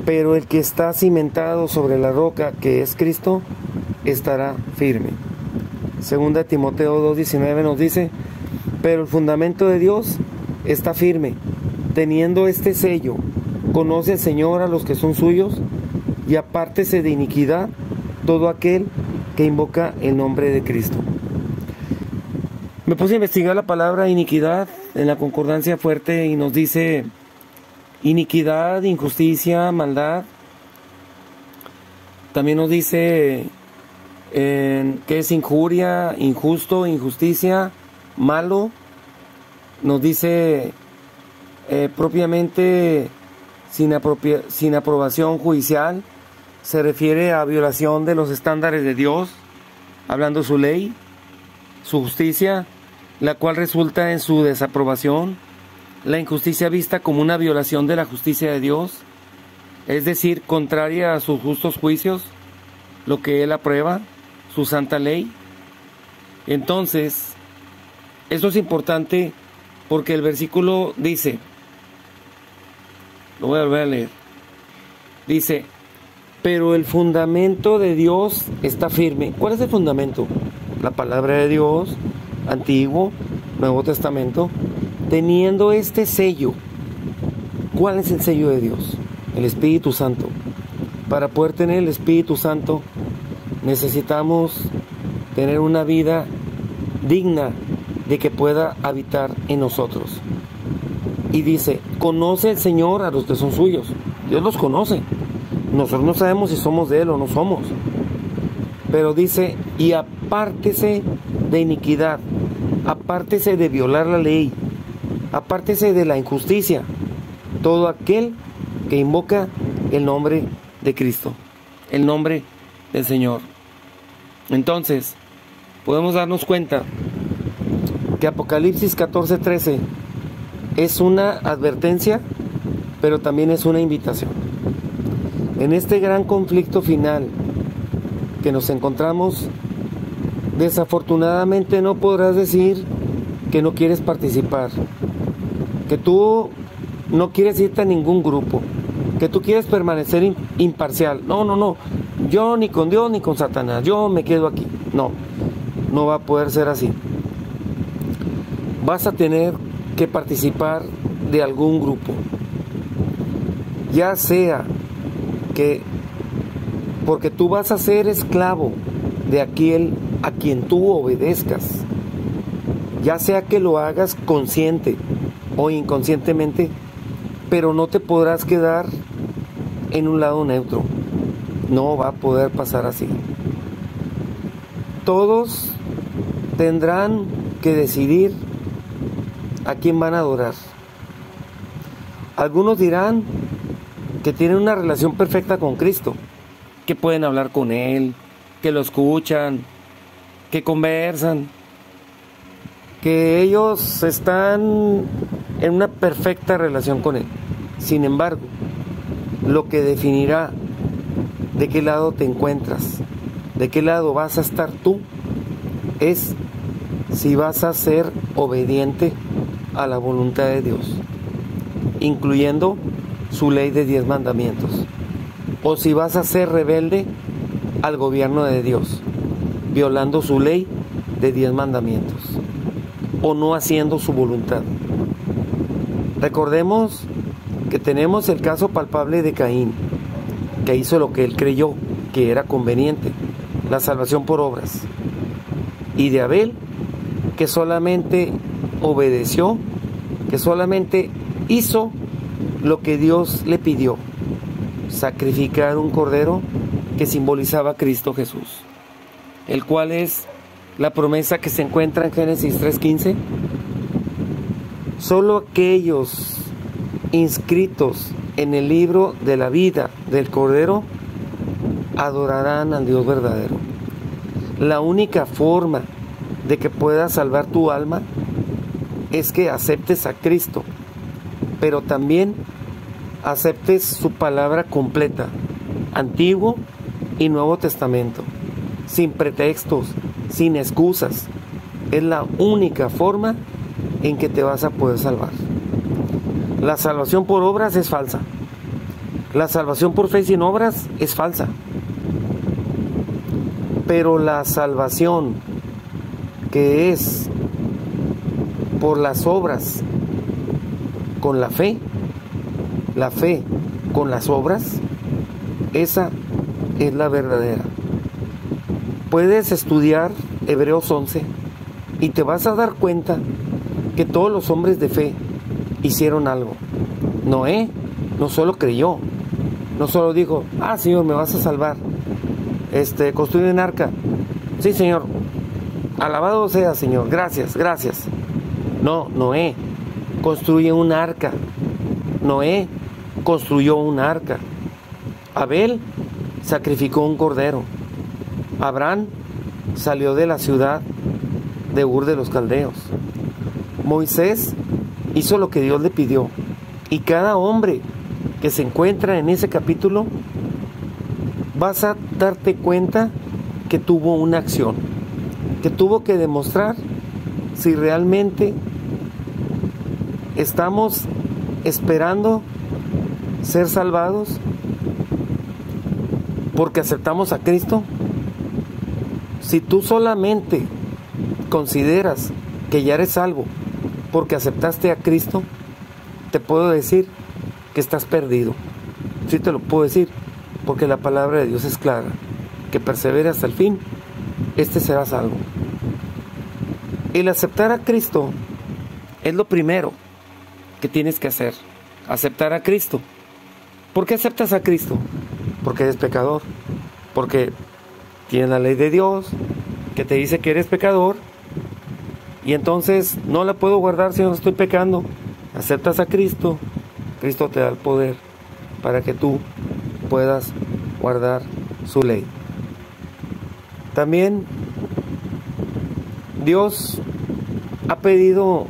Pero el que está cimentado sobre la roca, que es Cristo, estará firme. Segunda Timoteo 2:19 nos dice: pero el fundamento de Dios está firme, teniendo este sello: conoce el Señor a los que son suyos, y apártese de iniquidad todo aquel que invoca el nombre de Cristo. Me puse a investigar la palabra iniquidad en la concordancia fuerte y nos dice iniquidad, injusticia, maldad. También nos dice que es injuria, injusto, injusticia, malo. Nos dice propiamente sin aprobación judicial. Se refiere a violación de los estándares de Dios, hablando su ley, su justicia, la cual resulta en su desaprobación. La injusticia vista como una violación de la justicia de Dios, es decir, contraria a sus justos juicios, lo que Él aprueba, su santa ley. Entonces, esto es importante porque el versículo dice, lo voy a volver a leer, dice: pero el fundamento de Dios está firme. ¿Cuál es el fundamento? La palabra de Dios, Antiguo, Nuevo Testamento, teniendo este sello. ¿Cuál es el sello de Dios? El Espíritu Santo. Para poder tener el Espíritu Santo necesitamos tener una vida digna de que pueda habitar en nosotros. Y dice: conoce el Señor a los que son suyos. Dios los conoce. Nosotros no sabemos si somos de Él o no somos. Pero dice: y apártese de iniquidad, apártese de violar la ley, apártese de la injusticia, todo aquel que invoca el nombre de Cristo, el nombre del Señor. Entonces, podemos darnos cuenta que Apocalipsis 14:13 es una advertencia, pero también es una invitación. En este gran conflicto final que nos encontramos, desafortunadamente no podrás decir que no quieres participar, que tú no quieres irte a ningún grupo, que tú quieres permanecer imparcial. No, yo ni con Dios ni con Satanás, yo me quedo aquí. No va a poder ser así. Vas a tener que participar de algún grupo, ya sea que porque tú vas a ser esclavo de aquel a quien tú obedezcas, ya sea que lo hagas consciente o inconscientemente, pero no te podrás quedar en un lado neutro. No va a poder pasar así. Todos tendrán que decidir a quién van a adorar. Algunos dirán que tienen una relación perfecta con Cristo, que pueden hablar con Él, que lo escuchan, que conversan, que ellos están en una perfecta relación con Él. Sin embargo, lo que definirá de qué lado te encuentras, de qué lado vas a estar tú, es si vas a ser obediente a la voluntad de Dios, incluyendo su ley de 10 mandamientos, o si vas a ser rebelde al gobierno de Dios, violando su ley de 10 mandamientos, o no haciendo su voluntad. Recordemos que tenemos el caso palpable de Caín, que hizo lo que él creyó que era conveniente, la salvación por obras, y de Abel, que solamente obedeció, que solamente hizo lo que Dios le pidió: sacrificar un cordero que simbolizaba a Cristo Jesús, el cual es la promesa que se encuentra en Génesis 3:15. Solo aquellos inscritos en el libro de la vida del Cordero adorarán al Dios verdadero. La única forma de que puedas salvar tu alma es que aceptes a Cristo, pero también aceptes su palabra completa, Antiguo y Nuevo Testamento, sin pretextos, sin excusas. Es la única forma en que te vas a poder salvar. La salvación por obras es falsa. La salvación por fe sin obras es falsa. Pero la salvación que es por las obras con la fe con las obras, esa es la verdadera. Puedes estudiar Hebreos 11 y te vas a dar cuenta que todos los hombres de fe hicieron algo. Noé no solo creyó, no solo dijo, Señor, me vas a salvar, construye un arca. Sí, Señor, alabado sea, Señor, gracias. No, Noé construye un arca. Noé construyó un arca. Abel sacrificó un cordero. Abraham salió de la ciudad de Ur de los Caldeos. Moisés hizo lo que Dios le pidió. Y cada hombre que se encuentra en ese capítulo, vas a darte cuenta que tuvo una acción, que tuvo que demostrar si realmente estamos esperando ser salvados porque aceptamos a Cristo. Si tú solamente consideras que ya eres salvo porque aceptaste a Cristo, te puedo decir que estás perdido. Sí te lo puedo decir, porque la palabra de Dios es clara, que persevere hasta el fin, será salvo. El aceptar a Cristo es lo primero que tienes que hacer. Aceptar a Cristo. ¿Por qué aceptas a Cristo? Porque eres pecador. Porque tienes la ley de Dios que te dice que eres pecador. Y entonces no la puedo guardar si no estoy pecando. Aceptas a Cristo. Cristo te da el poder para que tú puedas guardar su ley. También Dios ha pedido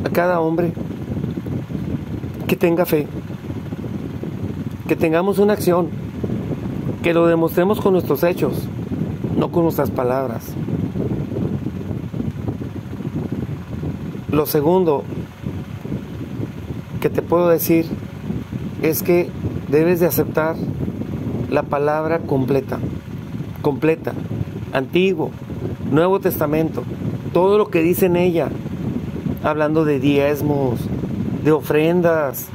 a cada hombre que tenga fe, que tengamos una acción, que lo demostremos con nuestros hechos, no con nuestras palabras. Lo segundo que te puedo decir es que debes de aceptar la palabra completa, Antiguo, Nuevo Testamento, todo lo que dice en ella, hablando de diezmos, de ofrendas,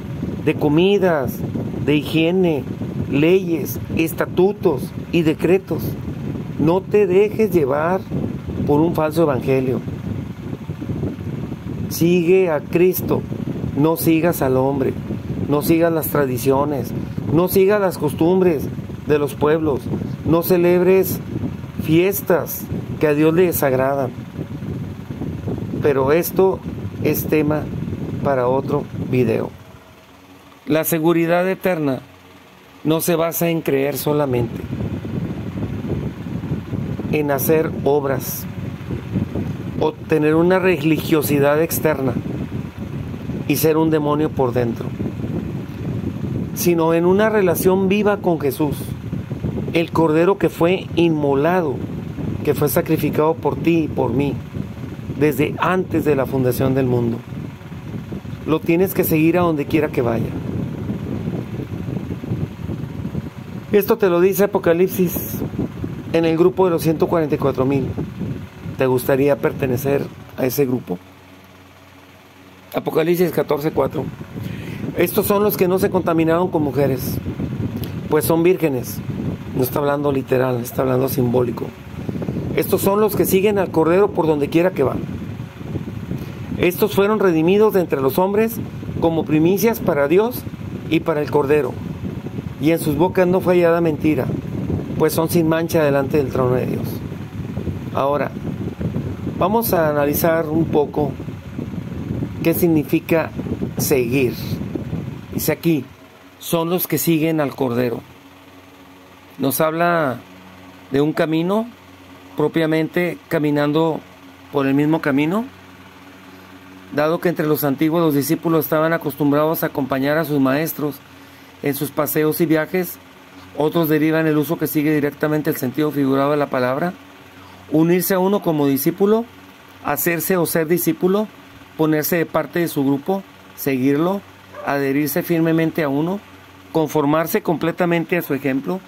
de comidas, de higiene, leyes, estatutos y decretos. No te dejes llevar por un falso evangelio. Sigue a Cristo, no sigas al hombre, no sigas las tradiciones, no sigas las costumbres de los pueblos, no celebres fiestas que a Dios le desagradan. Pero esto es tema para otro video. La seguridad eterna no se basa en creer solamente, en hacer obras o tener una religiosidad externa y ser un demonio por dentro, sino en una relación viva con Jesús, el Cordero que fue inmolado, que fue sacrificado por ti y por mí desde antes de la fundación del mundo. Lo tienes que seguir a donde quiera que vaya. Esto te lo dice Apocalipsis en el grupo de los 144,000. ¿Te gustaría pertenecer a ese grupo? Apocalipsis 14:4. Estos son los que no se contaminaron con mujeres, pues son vírgenes. No está hablando literal, está hablando simbólico. Estos son los que siguen al Cordero por donde quiera que va. Estos fueron redimidos de entre los hombres como primicias para Dios y para el Cordero. Y en sus bocas no fue hallada mentira, pues son sin mancha delante del trono de Dios. Ahora, vamos a analizar un poco qué significa seguir. Dice aquí, son los que siguen al Cordero. Nos habla de un camino, propiamente caminando por el mismo camino. dado que entre los antiguos los discípulos estaban acostumbrados a acompañar a sus maestros en sus paseos y viajes, otros derivan el uso que sigue directamente el sentido figurado de la palabra: unirse a uno como discípulo, hacerse o ser discípulo, ponerse de parte de su grupo, seguirlo, adherirse firmemente a uno, conformarse completamente a su ejemplo,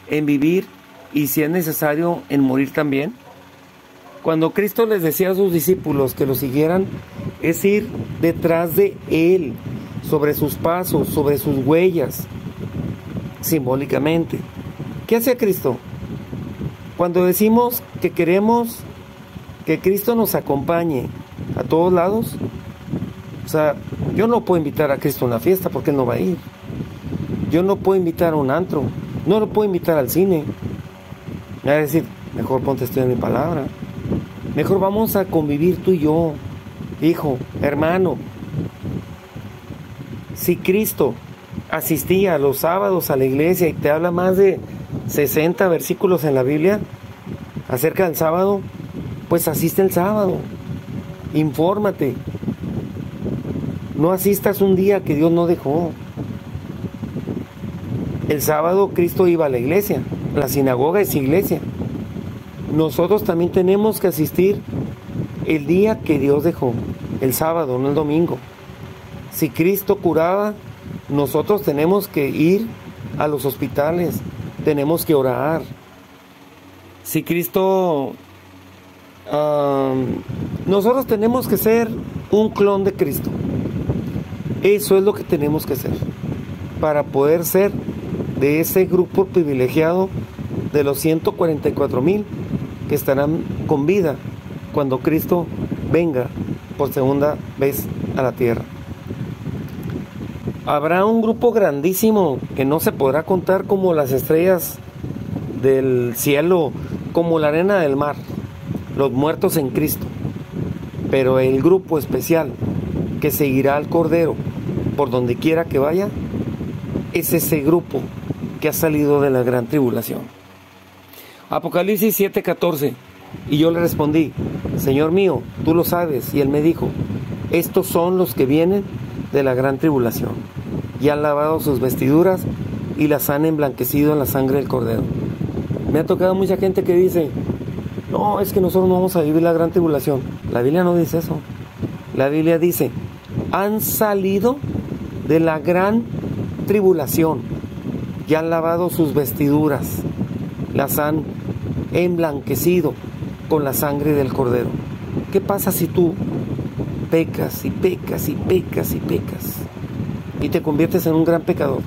en vivir y, si es necesario, en morir también. Cuando Cristo les decía a sus discípulos que lo siguieran, es ir detrás de Él, sobre sus pasos, sobre sus huellas, simbólicamente. ¿Qué hacía Cristo? Cuando decimos que queremos que Cristo nos acompañe a todos lados, o sea, yo no puedo invitar a Cristo a una fiesta porque Él no va a ir. Yo no puedo invitar a un antro, no lo puedo invitar al cine. Me va a decir, mejor ponte a estudiar mi palabra. Mejor vamos a convivir tú y yo, hijo, hermano. Si Cristo asistía los sábados a la iglesia y te habla más de 60 versículos en la Biblia acerca del sábado, pues asiste el sábado, infórmate. No asistas un día que Dios no dejó. El sábado Cristo iba a la iglesia, la sinagoga es iglesia. Nosotros también tenemos que asistir el día que Dios dejó, el sábado, no el domingo. Si Cristo curaba, nosotros tenemos que ir a los hospitales, tenemos que orar. Si Cristo... nosotros tenemos que ser un clon de Cristo. Eso es lo que tenemos que hacer para poder ser de ese grupo privilegiado de los 144,000 que estarán con vida cuando Cristo venga por segunda vez a la tierra. Habrá un grupo grandísimo que no se podrá contar como las estrellas del cielo, como la arena del mar, los muertos en Cristo. Pero el grupo especial que seguirá al Cordero por donde quiera que vaya, es ese grupo que ha salido de la gran tribulación. Apocalipsis 7:14. Y yo le respondí, Señor mío, tú lo sabes. Y él me dijo, estos son los que vienen de la gran tribulación, y han lavado sus vestiduras y las han emblanquecido en la sangre del Cordero. Me ha tocado mucha gente que dice, no, es que nosotros no vamos a vivir la gran tribulación. La Biblia no dice eso. La Biblia dice, han salido de la gran tribulación y han lavado sus vestiduras, las han emblanquecido con la sangre del Cordero. ¿Qué pasa si tú pecas y pecas y pecas y pecas y te conviertes en un gran pecador?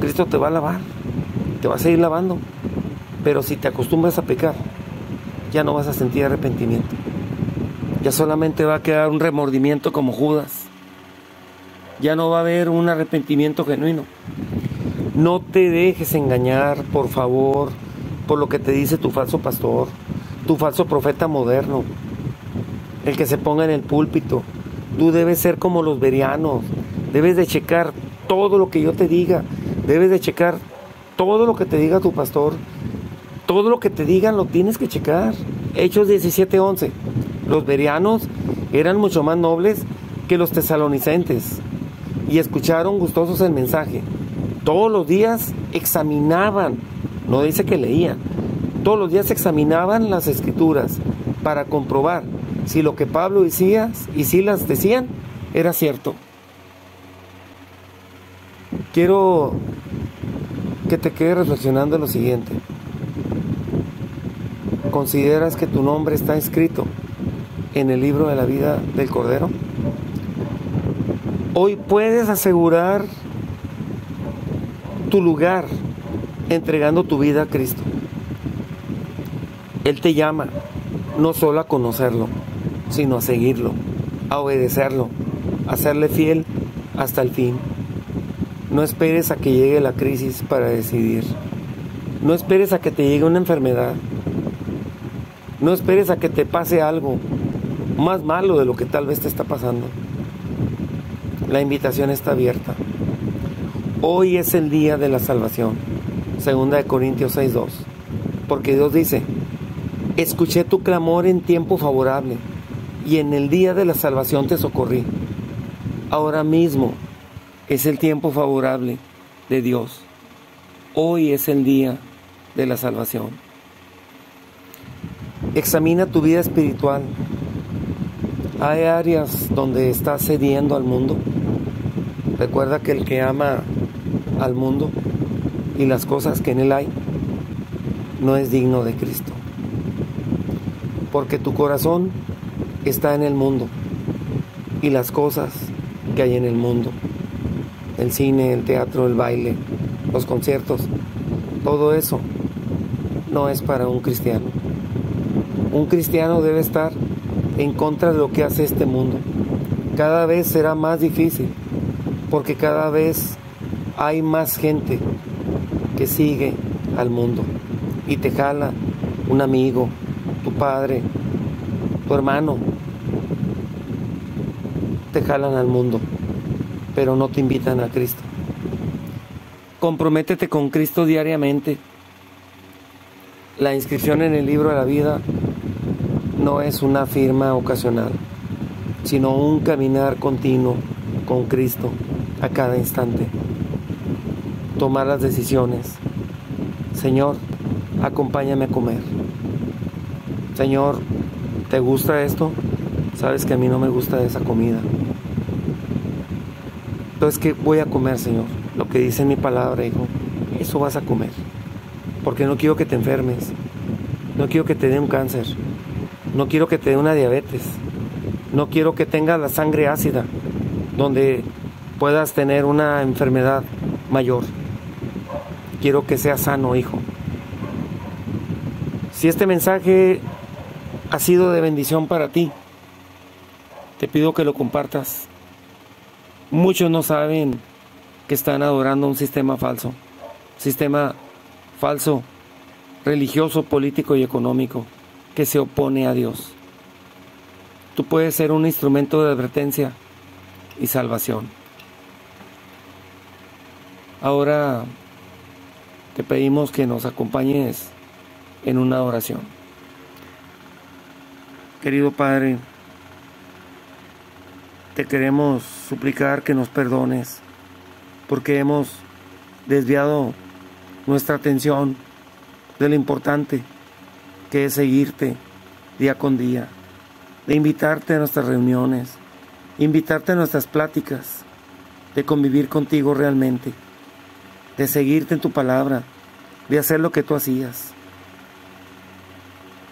Cristo te va a lavar, te va a seguir lavando, pero si te acostumbras a pecar, ya no vas a sentir arrepentimiento, ya solamente va a quedar un remordimiento como Judas, ya no va a haber un arrepentimiento genuino. No te dejes engañar, por favor, por lo que te dice tu falso pastor, tu falso profeta moderno, el que se ponga en el púlpito. Tú debes ser como los bereanos, debes de checar todo lo que yo te diga, debes de checar todo lo que te diga tu pastor, todo lo que te digan lo tienes que checar. Hechos 17:11. Los bereanos eran mucho más nobles que los tesalonicenses y escucharon gustosos el mensaje. Todos los días examinaban, no dice que leían, todos los días examinaban las escrituras para comprobar si lo que Pablo y Silas decían era cierto. Quiero que te quedes reflexionando en lo siguiente. ¿Consideras que tu nombre está escrito en el libro de la vida del Cordero? Hoy puedes asegurar tu lugar entregando tu vida a Cristo. Él te llama no solo a conocerlo, sino a seguirlo, a obedecerlo, a serle fiel hasta el fin. No esperes a que llegue la crisis para decidir. No esperes a que te llegue una enfermedad. No esperes a que te pase algo más malo de lo que tal vez te está pasando. La invitación está abierta. Hoy es el día de la salvación. 2 Corintios 6:2. Porque Dios dice, escuché tu clamor en tiempo favorable y en el día de la salvación te socorrí. Ahora mismo es el tiempo favorable de Dios. Hoy es el día de la salvación. Examina tu vida espiritual. ¿Hay áreas donde estás cediendo al mundo? Recuerda que el que ama al mundo y las cosas que en él hay, no es digno de Cristo. Porque tu corazón está en el mundo y las cosas que hay en el mundo. El cine, el teatro, el baile, los conciertos, todo eso no es para un cristiano. Un cristiano debe estar en contra de lo que hace este mundo. Cada vez será más difícil, porque cada vez hay más gente que sigue al mundo y te jala un amigo, tu padre, tu hermano, te jalan al mundo, pero no te invitan a Cristo. Comprométete con Cristo diariamente. La inscripción en el libro de la vida no es una firma ocasional, sino un caminar continuo con Cristo a cada instante. Tomar las decisiones. Señor, acompáñame a comer. Señor, ¿te gusta esto? Sabes que a mí no me gusta esa comida. Entonces, ¿qué voy a comer, Señor? Lo que dice mi palabra, hijo, eso vas a comer. Porque no quiero que te enfermes. No quiero que te dé un cáncer. No quiero que te dé una diabetes. No quiero que tengas la sangre ácida, donde puedas tener una enfermedad mayor. Quiero que seas sano, hijo. Si este mensaje ha sido de bendición para ti, te pido que lo compartas. Muchos no saben que están adorando un sistema falso, religioso, político y económico, que se opone a Dios. Tú puedes ser un instrumento de advertencia y salvación. Ahora te pedimos que nos acompañes en una oración. Querido Padre, te queremos suplicar que nos perdones porque hemos desviado nuestra atención de lo importante que es seguirte día con día, de invitarte a nuestras reuniones, invitarte a nuestras pláticas, de convivir contigo realmente, de seguirte en tu palabra, de hacer lo que tú hacías,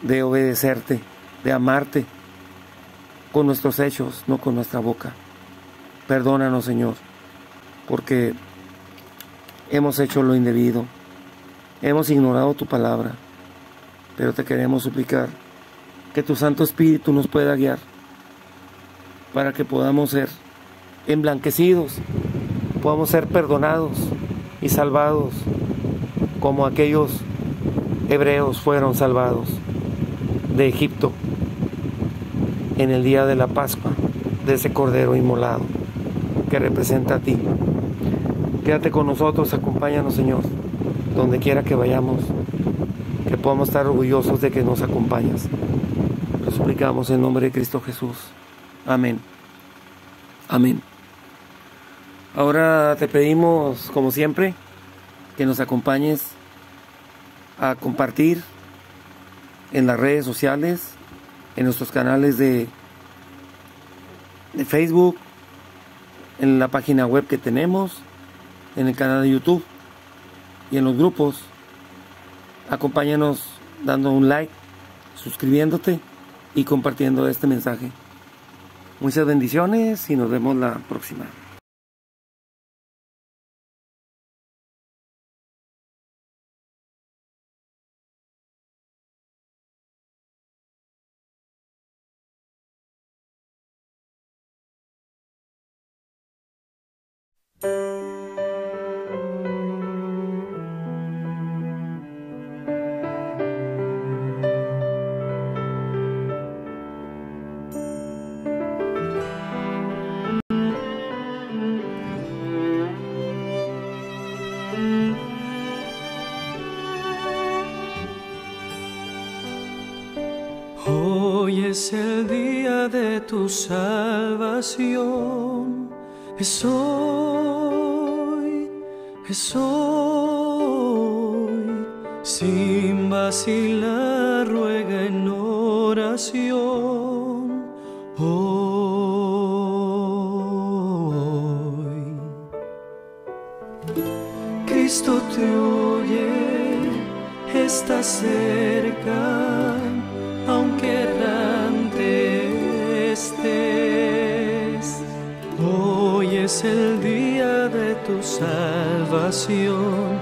de obedecerte, de amarte con nuestros hechos, no con nuestra boca. Perdónanos, Señor, porque hemos hecho lo indebido, hemos ignorado tu palabra, pero te queremos suplicar que tu Santo Espíritu nos pueda guiar para que podamos ser emblanquecidos, podamos ser perdonados y salvados como aquellos hebreos fueron salvados de Egipto en el día de la Pascua, de ese cordero inmolado que representa a ti. Quédate con nosotros, acompáñanos, Señor, donde quiera que vayamos, que podamos estar orgullosos de que nos acompañas. Lo suplicamos en nombre de Cristo Jesús. Amén. Amén. Ahora te pedimos, como siempre, que nos acompañes a compartir en las redes sociales, en nuestros canales de Facebook, en la página web que tenemos, en el canal de YouTube y en los grupos. Acompáñanos dando un like, suscribiéndote y compartiendo este mensaje. Muchas bendiciones y nos vemos la próxima.
es el día de tu salvación. Es hoy, sin vacilar ruega en oración. Hoy Cristo te oye, está cerca, aunque errante estés. Hoy es el día de tu salvación,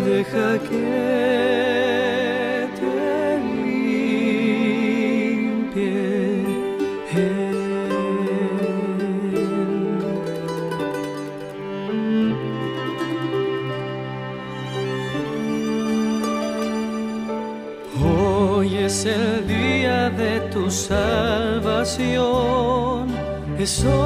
deja que te limpie Él. Hoy es el día de tu salvación, es hoy,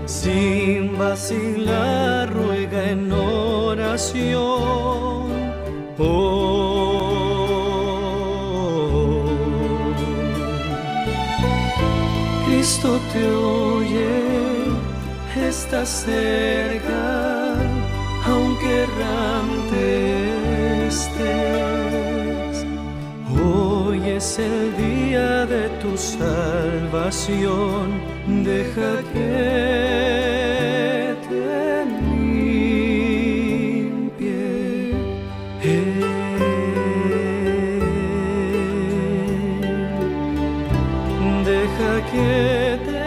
sin vacilar ruega en oración. Cristo te oye, está cerca, aunque errante estés. Hoy es el día de tu salvación, deja que te limpie Él. Deja que te